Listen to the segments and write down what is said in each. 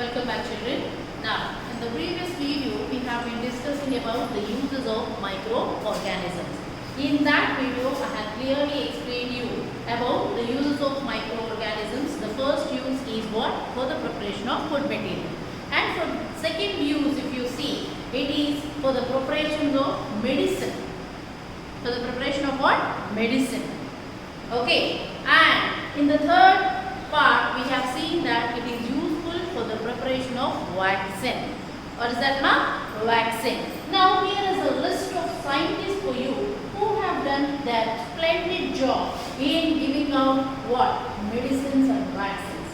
Welcome back, children. Now, in the previous video, we have been discussing about the uses of microorganisms. In that video, I have clearly explained you about the uses of microorganisms. The first use is what? For the preparation of food material. And for second use, if you see, it is for the preparation of medicine. For the preparation of what? Medicine. Okay. And in the third part, we have seen that it is useful for the preparation of vaccine. What is that, ma? Vaccine. Now here is a list of scientists for you who have done their splendid job in giving out what? Medicines and vaccines.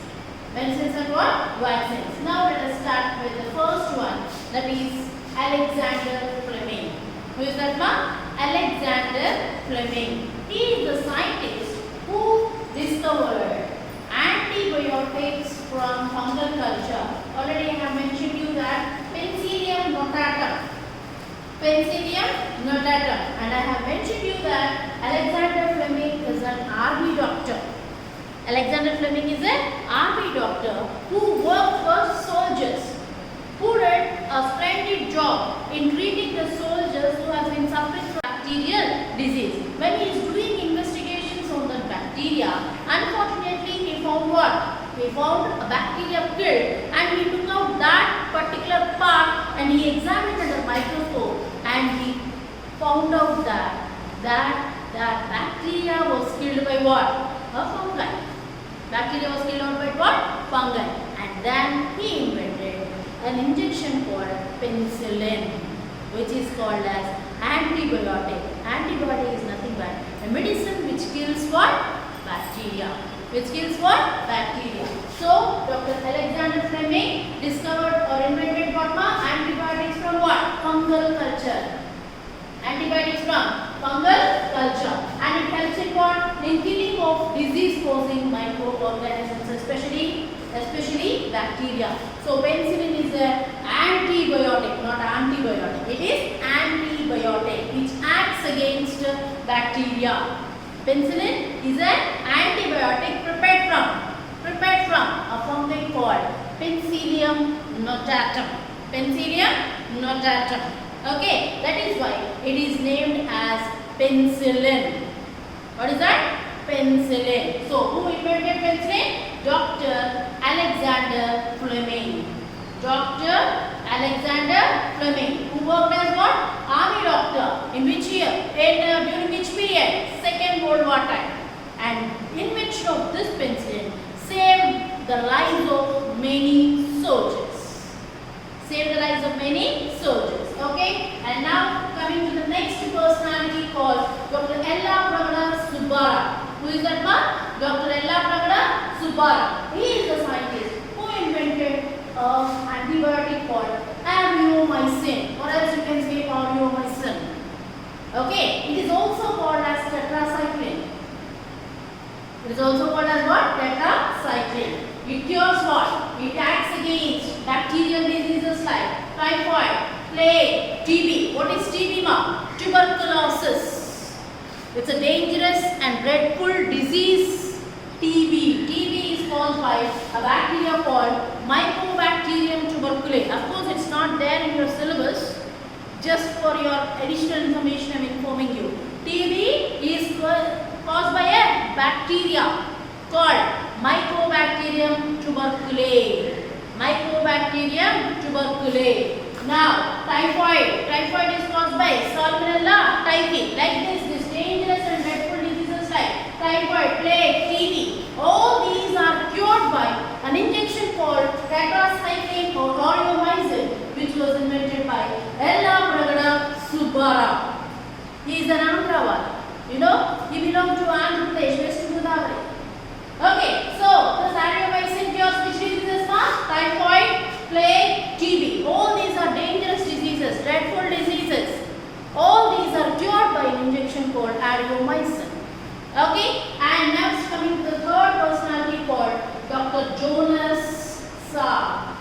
Medicines and what? Vaccines. Now let us start with the first one, that is Alexander Fleming. Who is that, ma? Alexander Fleming. He is the scientist who discovered antibiotics from fungal culture. Already I have mentioned you that Penicillium notatum. Penicillium notatum. And I have mentioned you that Alexander Fleming is an army doctor. Alexander Fleming is an army doctor who worked for soldiers, who did a splendid job in treating the soldiers who have been suffering from bacterial disease. When he is doing investigations on the bacteria, unfortunately he found what? He found a bacteria killed, and he took out that particular part and he examined under a microscope, and he found out that bacteria was killed by what? A fungi. Bacteria was killed out by what? Fungi. And then he invented an injection called penicillin, which is called as antibiotic. Antibiotic is nothing but a medicine which kills what? Bacteria. Which kills what? Bacteria. So, Dr. Alexander Fleming discovered or invented what? Antibiotics from what? Fungal culture. Antibiotics from fungal culture. And it helps in what? In killing of disease-causing microorganisms, especially bacteria. So, penicillin is an antibiotic, not antibiotic. It is antibiotic which acts against bacteria. Penicillin is an antibiotic prepared from a fungi called Penicillium notatum. Penicillium notatum. Okay, that is why it is named as penicillin. What is that? Penicillin. So, who invented penicillin? Dr. Alexander Fleming. Dr. Alexander Fleming, who worked as what? Army doctor. In which year? During which period? Second World War time. And invention of this penicillin saved the lives of many soldiers. Saved the lives of many soldiers. Okay? And now coming to the next personality called Dr. Yellapragada Subbara. Who is that one? Dr. Yellapragada Subbara. He is the scientist who invented an antibiotic called Aveomycin, or else you can say Aveomycin. Okay, it is also called as tetracycline. It is also called as what? Tetracycline. It cures what? It acts against bacterial diseases like typhoid, plague, TB. What is TB, ma? Tuberculosis. It's a dangerous and dreadful disease. TB. TB is caused by a bacteria called Mycobacterium tuberculosis. Of course, it's not there in your syllabus. Just for your additional information, I am informing you. TB is caused by a bacteria called Mycobacterium tuberculosis. Mycobacterium tuberculosis. Now, typhoid. Typhoid is caused by Salmonella typhi. Like this dangerous and dreadful diseases like typhoid, plague, TB. All these are cured by an injection called tetracycline or Aveomycin, which was invented by Yellapragada Subbara. He is an Andhra. You know, he belonged to Andhra Pradesh, West Godavari. Okay, so this Aveomycin cures which diseases? Typhoid, plague, TB. All these are dangerous diseases, dreadful diseases. All these are cured by an injection called Aveomycin. Okay, and next coming to the third personality called Dr. Jonas Salk.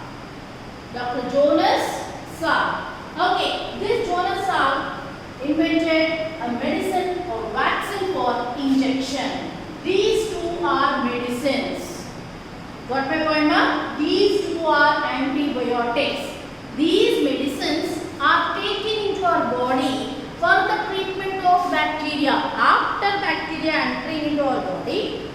Dr. Jonas Salk. Okay, this Jonas Salk invented a medicine or vaccine for injection. These two are medicines. Got my point, ma'am? These two are antibiotics. These medicines are taken into our body for the treatment of bacteria. After bacteria entering into our body,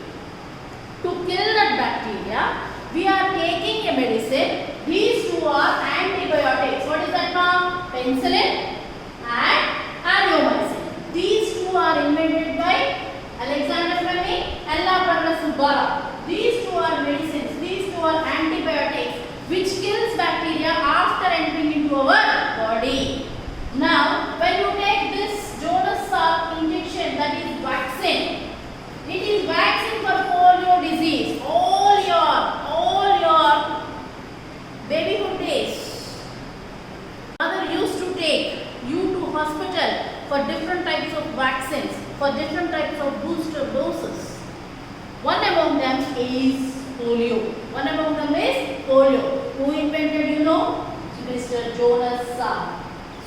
to kill that bacteria, we are taking a medicine. These two are antibiotics. What is that now? Penicillin and azithromycin. These two are invented by Alexander Fleming, Ella Perla Subbarao. These two are medicines. These two are antibiotics which kills bacteria after entering into our body. Now, when you take this Jonas Salk injection, that is vaccine, it is vaccine for polio disease. All your babyhood days, mother used to take you to hospital for different types of vaccines, for different types of booster doses. One among them is polio. One among them is polio. Who invented, you know? Mr. Jonas Salk.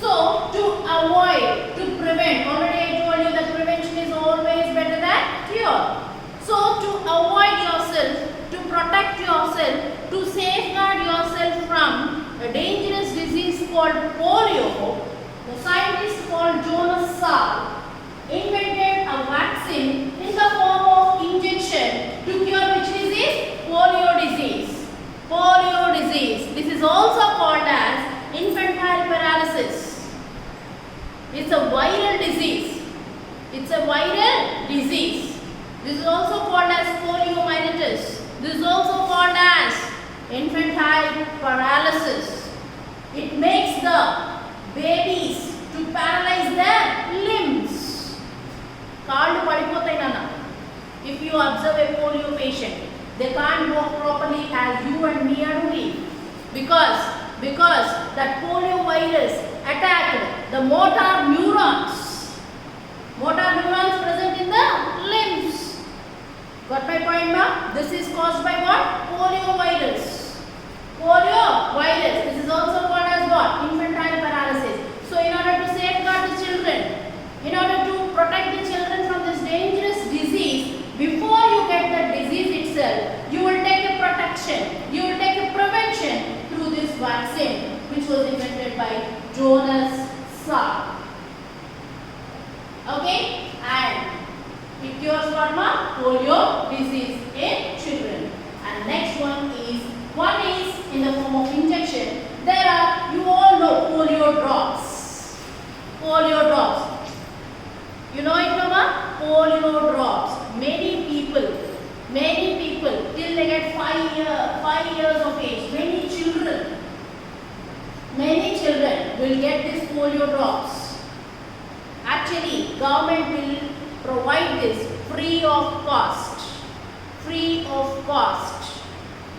So, to avoid, to prevent, already I told you that prevention is always better than cure. So, to avoid yourself, to protect yourself, to safeguard yourself from a dangerous disease called polio, the scientist called Jonas Salk invented a vaccine in the form of injection to cure which disease? Polio disease. Polio disease. This is also called as infantile paralysis. It's a viral disease. It's a viral disease. This is also called as poliomyelitis. This is also called as infantile paralysis. It makes the babies to paralyze their limbs. Kaallu padipotayi nana. If you observe a polio patient, they can't walk properly as you and me are doing. Because that polio virus attacked the motor neurons. Motor neurons present in the limbs. Got my point now? This is caused by what? Polio virus. Polio virus. This is also called as what? Infantile paralysis. So in order to safeguard the children, in order to protect the children from this dangerous disease, before you get the disease itself, you will take a protection, you will take a prevention through this vaccine which was invented by Jonas Salk. Okay, and it cures what? Polio disease in children. And next one is in the form of injection. There are, you all know, polio drops. Polio drops. You know it, Mama? Polio drops. Many people till they get 5 years of age, many children will get these polio drops. Actually, government will provide this free of cost. Free of cost.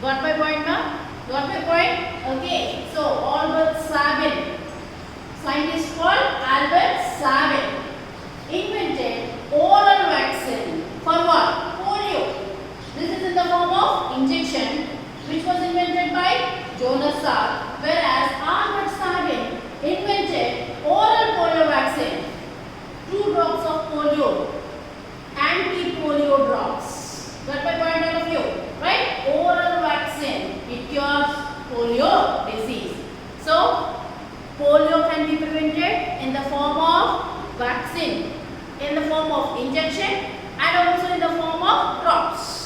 Got my point now? Got my point? Okay. So, Albert Sabin, scientist called Albert Sabin, invented oral vaccine for what? Polio. This is in the form of injection which was invented by Jonas Salk, whereas Albert Sabin invented oral polio vaccine. 2 drops of polio, anti-polio drops. Got my point, all of you? Right? Oral vaccine. It cures polio disease. So, polio can be prevented in the form of vaccine, in the form of injection, and also in the form of drops.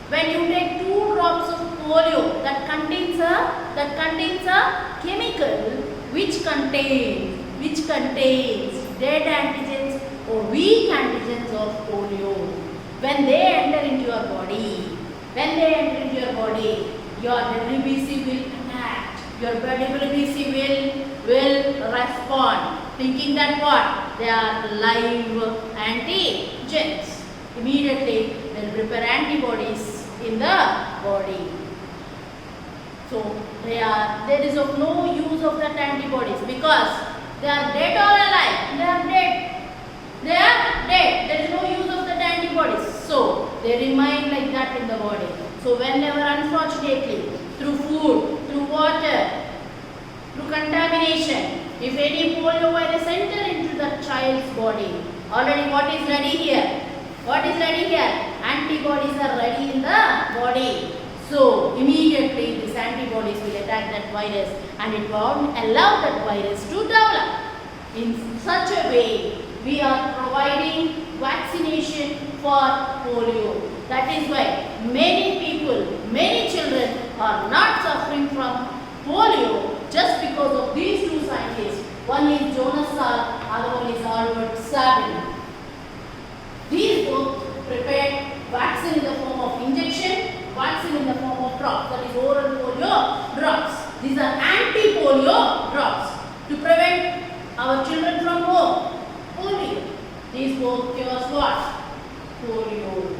When you take 2 drops of polio, that contains a chemical which contains dead antigens or weak antigens of polio. When they enter into your body, your WBC will act. Your WBC will respond, thinking that what? They are live antigens. Immediately they will prepare antibodies in the body. So there is of no use of that antibodies because they are dead or alive. They are dead. There is no use of that antibodies. So they remain like that in the body. So whenever, unfortunately, through food, through water, through contamination, if any polio virus enter into the child's body, already what is ready here? Antibodies are ready in the body. So immediately this antibody antibodies will attack that virus and it won't allow that virus to develop. In such a way, we are providing vaccination for polio. That is why many people, many children are not suffering from polio just because of these two scientists. One is Jonas Salk, other one is Albert Sabin. These both prepared vaccine in the form of injection, vaccine in the form of drops, that is oral polio drops. These are anti-polio drops to prevent our children from polio. These both cures what? Polio.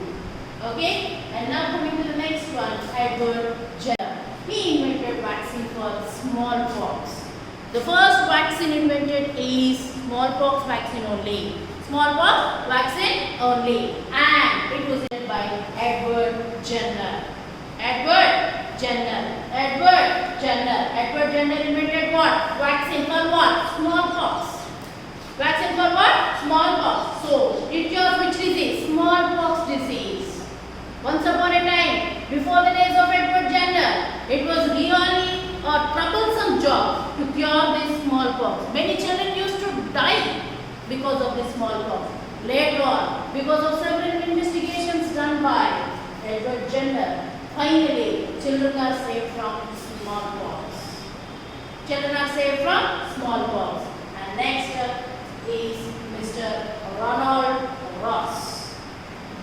Okay? And now coming to the next one, Edward Jenner. He invented vaccine for smallpox. The first vaccine invented is smallpox vaccine only. Smallpox vaccine only. And it was invented by Edward Jenner. Edward Jenner. Edward Jenner. Edward Jenner invented what? Vaccine for what? Smallpox. Vaccine for what? Smallpox. So, it cures which disease? Smallpox disease. Once upon a time, before the days of Edward Jenner, it was really a troublesome job to cure this smallpox. Many children used to die because of this smallpox. Later on, because of several investigations done by Edward Jenner, finally, children are saved from smallpox. Children are saved from smallpox. And next is Mr. Ronald Ross.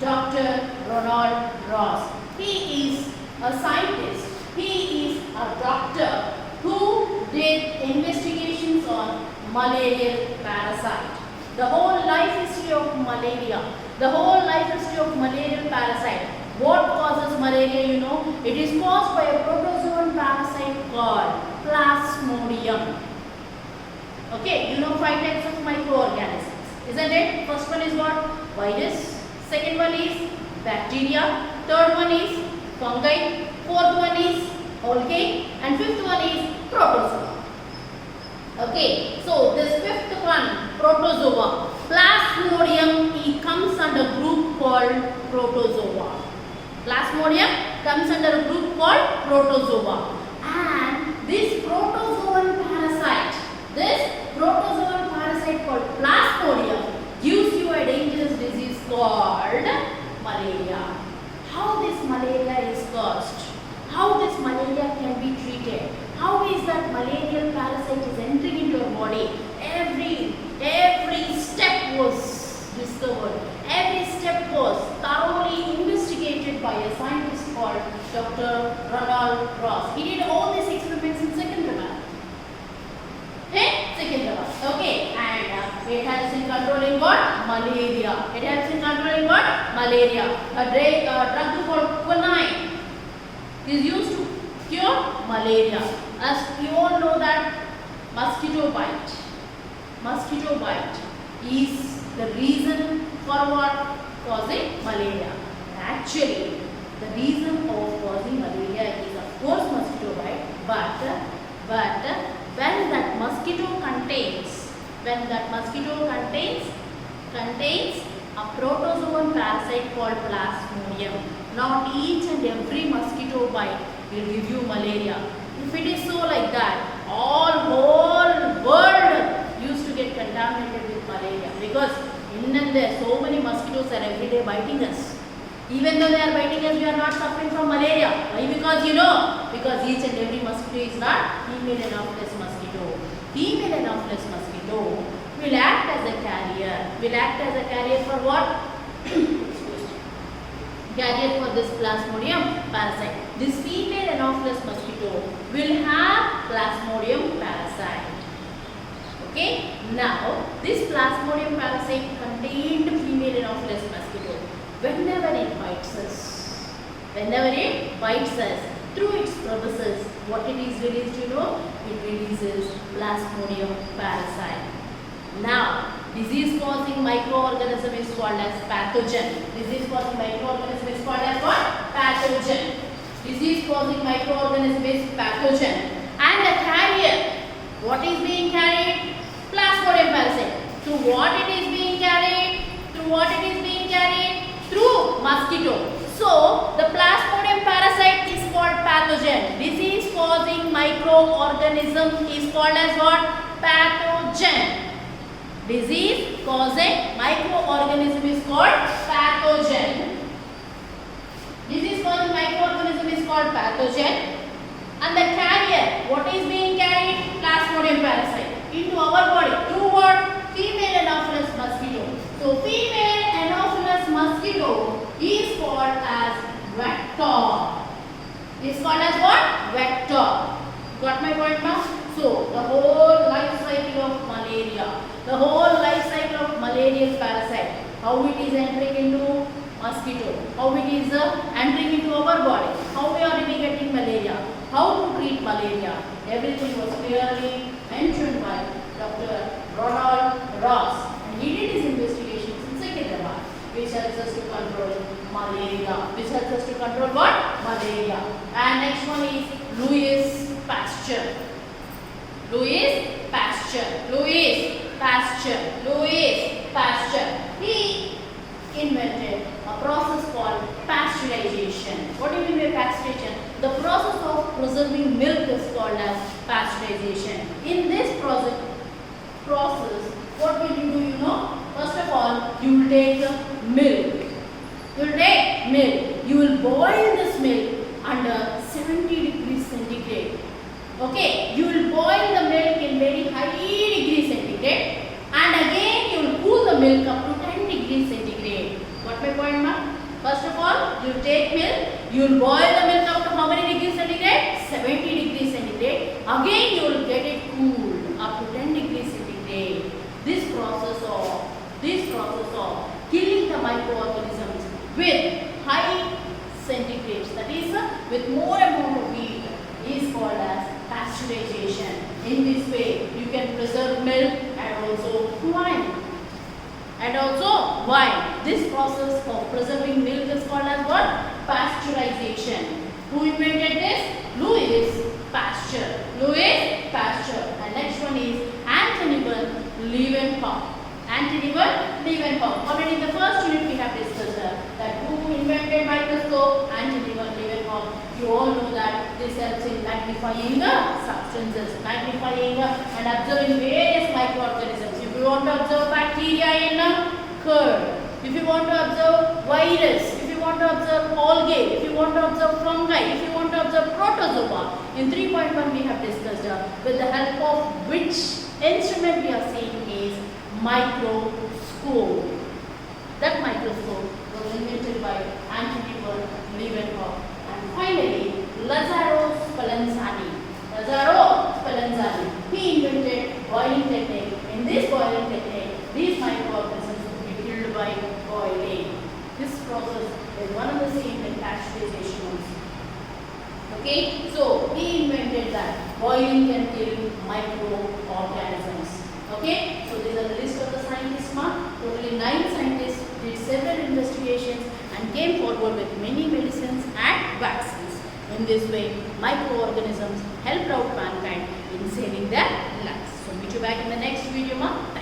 Dr. Ronald Ross. He is a scientist. He is a doctor who did investigations on malarial parasite. The whole life history of malaria. The whole life history of malarial parasite. What causes malaria, you know? It is caused by a protozoan parasite called Plasmodium. Okay, you know 5 types of microorganisms, isn't it? First one is what? Virus. Second one is bacteria. Third one is fungi. Fourth one is algae. And fifth one is protozoa. Okay, so this fifth one, protozoa, Plasmodium, it comes under group called protozoa. Plasmodium comes under a group called protozoa. And this protozoan parasite called Plasmodium gives you a dangerous disease called malaria. How this malaria is caused? How this malaria can be treated? How is that malarial parasite is entering into your body? Every step was discovered. Every step was thoroughly investigated by a scientist called Dr. Ronald Ross. He did all these experiments in Secunderabad. Okay, and it helps in controlling what? Malaria. It helps in controlling what? Malaria. A drug called quinine is used to cure malaria. As you all know that mosquito bite is the reason for what? Causing malaria. Actually, the reason of causing malaria is of course mosquito bite, but when that mosquito contains a protozoan parasite called Plasmodium. Not each and every mosquito bite will give you malaria. If it is so like that, whole world used to get contaminated with malaria, because in and there so many mosquitoes are every day biting us. Even though they are biting us, we are not suffering from malaria. Why? Because each and every mosquito is not female anopheles mosquito. Female anopheles mosquito will act as a carrier. For what? Carrier for this Plasmodium parasite. This female anopheles mosquito will have Plasmodium parasite. Okay. Now, this Plasmodium parasite contained female anopheles mosquito. Whenever it bites us, through its proboscis, what it is released, you know? It releases Plasmodium parasite. Now, disease-causing microorganism is called as pathogen. Disease-causing microorganism is called as what? Pathogen. Disease-causing microorganism is pathogen. And the carrier, what is being carried? Plasmodium parasite. Through what it is being carried? Through mosquito. So, the Plasmodium parasite is called pathogen. Disease causing microorganism is called as what? Pathogen. Disease causing microorganism is called pathogen. Disease causing microorganism is called pathogen. And the carrier, what is being carried? Plasmodium parasite into our body through what? Female Anopheles mosquito. So female Anopheles mosquito is called as vector. Is called as what? Vector. Got my point now? So the whole life cycle of malaria, the whole life cycle of malarial parasite, how it is entering into mosquito, how it is entering into our body, how we are getting malaria, how to treat malaria, everything was clearly mentioned by Dr. Ronald Ross, and he did his investigations in Secunderabad, which helps us to control malaria. Which helps us to control what? Malaria. And next one is Louis Pasteur. Louis Pasteur. Louis Pasteur. Louis Pasteur. He invented a process called pasteurization. What do you mean by pasteurization? The process of preserving milk is called as pasteurization. In this process, what will you do, you know? First of all, you will take milk. You will take milk. You will boil this milk under 70 degrees centigrade. Okay, you will boil the milk in very high degrees centigrade, and again you will cool the milk up to 10 degrees centigrade. Got my point, ma'am? First of all, you take milk, you will boil the milk up to how many degrees centigrade? 70 degrees centigrade. Again you will get it cooled up to 10 degrees centigrade. This process of killing the microorganisms with high centigrades, that is with more amount of heat, is called as pasteurization. In this way, you can preserve milk and also wine. This process of preserving milk is called as what? Pasteurization. Who invented this? Louis Pasteur. Louis Pasteur. And next one is Anthony van Leeuwenhoek. Anthony van Leeuwenhoek. Already in the first unit we have discussed that who invented microscope? Anthony van Leeuwenhoek. You all know that this helps in magnifying substances, magnifying and observing various microorganisms. If you want to observe bacteria in curd, if you want to observe virus, if you want to observe algae, if you want to observe fungi, if you want to observe protozoa, in 3.1 we have discussed with the help of which instrument we are seeing is microscope. That microscope was invented by Anthony van Leeuwenhoek. And finally, Lazzaro Spallanzani. Lazzaro Spallanzani. He invented boiling technique. In this boiling technique, these microorganisms will be killed by boiling. This process is one of the same in pasteurization also. Okay, so he invented that boiling can kill microorganisms. Okay, so these are the list of the scientists. Totally 9 scientists did several investigations and came forward with many medicines and vaccines. In this way, microorganisms helped out mankind in saving their lives. So meet you back in the next video, ma.